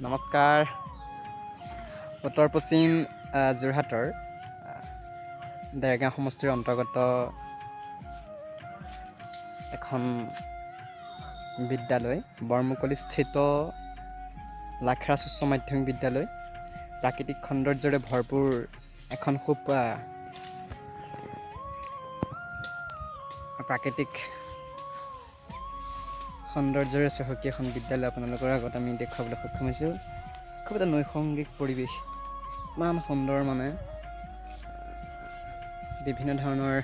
নমস্কাৰ উত্তৰ পশ্চিম যোৰহাটৰ দেৰগাঁও সমষ্টিৰ অন্তৰ্গত এখন বিদ্যালয় বৰমুকলিস্থিত লাখৰাজ উচ্চ মাধ্যমিক বিদ্যালয় প্ৰাকৃতিক সৌন্দৰ্যৰে ভৰপূৰ এখন খুব প্ৰাকৃতিক সৌন্দৰ্যৰে চহকী এখন বিদ্যালয় আপোনালোকৰ আগত আমি দেখুৱাবলৈ সক্ষম হৈছোঁ। খুব এটা নৈসংগিক পৰিৱেশ, ইমান সুন্দৰ মানে বিভিন্ন ধৰণৰ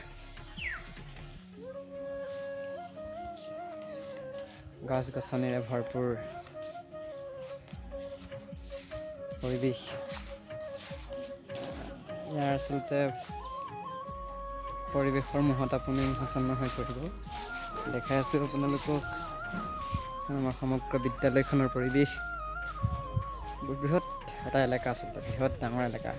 গছ গছনিৰে ভৰপূৰ পৰিৱেশ। ইয়াৰ আচলতে পৰিৱেশৰ মোহত আপুনি মোহাচ্ছন্ন হৈ পৰিব। দেখাই আছোঁ আপোনালোকক আমাৰ সমগ্ৰ বিদ্যালয়খনৰ পৰিৱেশ। বৃহৎ এটা এলেকা, আচলতে বৃহৎ ডাঙৰ এলেকা।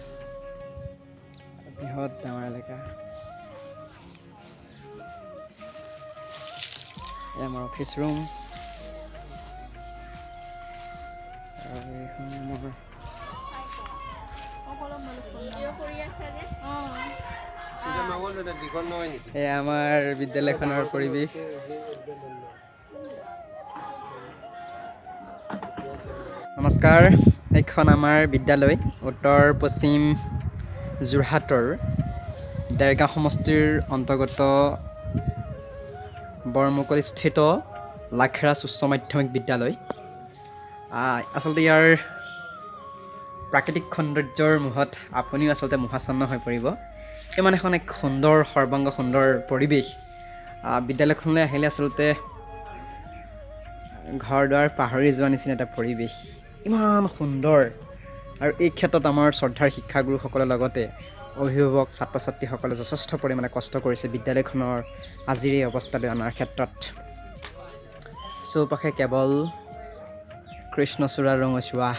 এয়া আমাৰ অফিচ ৰুম আৰু এইখন আমাৰ এয়া আমাৰ বিদ্যালয়খনৰ পৰিৱেশ। নমস্কাৰ, এইখন আমাৰ বিদ্যালয় উত্তৰ পশ্চিম যোৰহাটৰ দেৰগাঁও সমষ্টিৰ অন্তৰ্গত বৰমুকলিস্থিত লাখৰাজ উচ্চ মাধ্যমিক বিদ্যালয়। আচলতে ইয়াৰ প্ৰাকৃতিক সৌন্দৰ্যৰ মোহত আপুনিও আচলতে মোহাচ্ছন্ন হৈ পৰিব। ইমান এখন এক সুন্দৰ সৰ্বাংগ সুন্দৰ পৰিৱেশ। বিদ্যালয়খনলৈ আহিলে আচলতে ঘৰ দুৱাৰ পাহৰি যোৱা নিচিনা এটা পৰিৱেশ, ইমান সুন্দৰ। আৰু এই ক্ষেত্ৰত আমাৰ শ্ৰদ্ধাৰ শিক্ষাগুৰুসকলৰ লগতে অভিভাৱক ছাত্ৰ ছাত্ৰীসকলে যথেষ্ট পৰিমাণে কষ্ট কৰিছে বিদ্যালয়খনৰ আজিৰ এই অৱস্থালৈ অনাৰ ক্ষেত্ৰত। চৌপাশে কেৱল কৃষ্ণচূড়া ৰঙচুৱা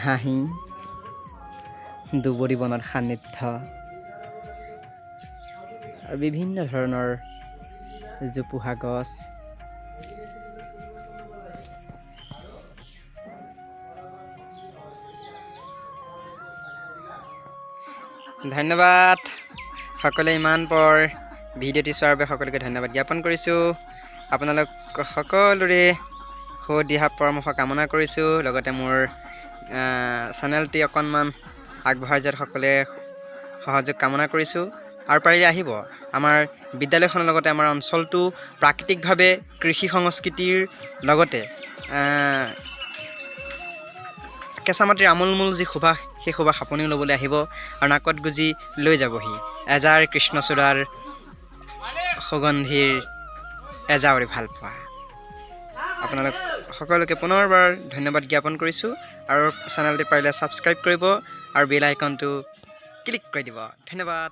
হাঁহি, দুবৰি বনৰ সান্নিধ্য আৰু বিভিন্ন ধৰণৰ জোপোহা গছ। ধন্যবাদ সকলোৱে ইমান পৰ ভিডিঅ'টি চোৱাৰ বাবে সকলোকে ধন্যবাদ জ্ঞাপন কৰিছোঁ। আপোনালোক সকলোৰে সুদিহা পৰামৰ্শ কামনা কৰিছোঁ। লগতে মোৰ চেনেলটি অকণমান আগবঢ়াই যোৱাত সকলোৱে সহযোগ কামনা কৰিছোঁ। আৰু পাৰিলে আহিব আমাৰ বিদ্যালয়খনৰ লগতে আমাৰ অঞ্চলটো প্ৰাকৃতিকভাৱে কৃষি সংস্কৃতিৰ লগতে কেঁচা মাটিৰ আমোলমোল যি সুবাস, সেই সুবাস আপুনিও ল'বলৈ আহিব আৰু নাকত গুজি লৈ যাবহি এজাৰ কৃষ্ণচূড়াৰ সুগন্ধিৰ এজাৱৰি ভাল পোৱা। আপোনালোক সকলোকে পুনৰবাৰ ধন্যবাদ জ্ঞাপন কৰিছোঁ। আৰু চেনেলটি পাৰিলে ছাবস্ক্ৰাইব কৰিব আৰু বেল আইকনটো ক্লিক কৰি দিব। ধন্যবাদ।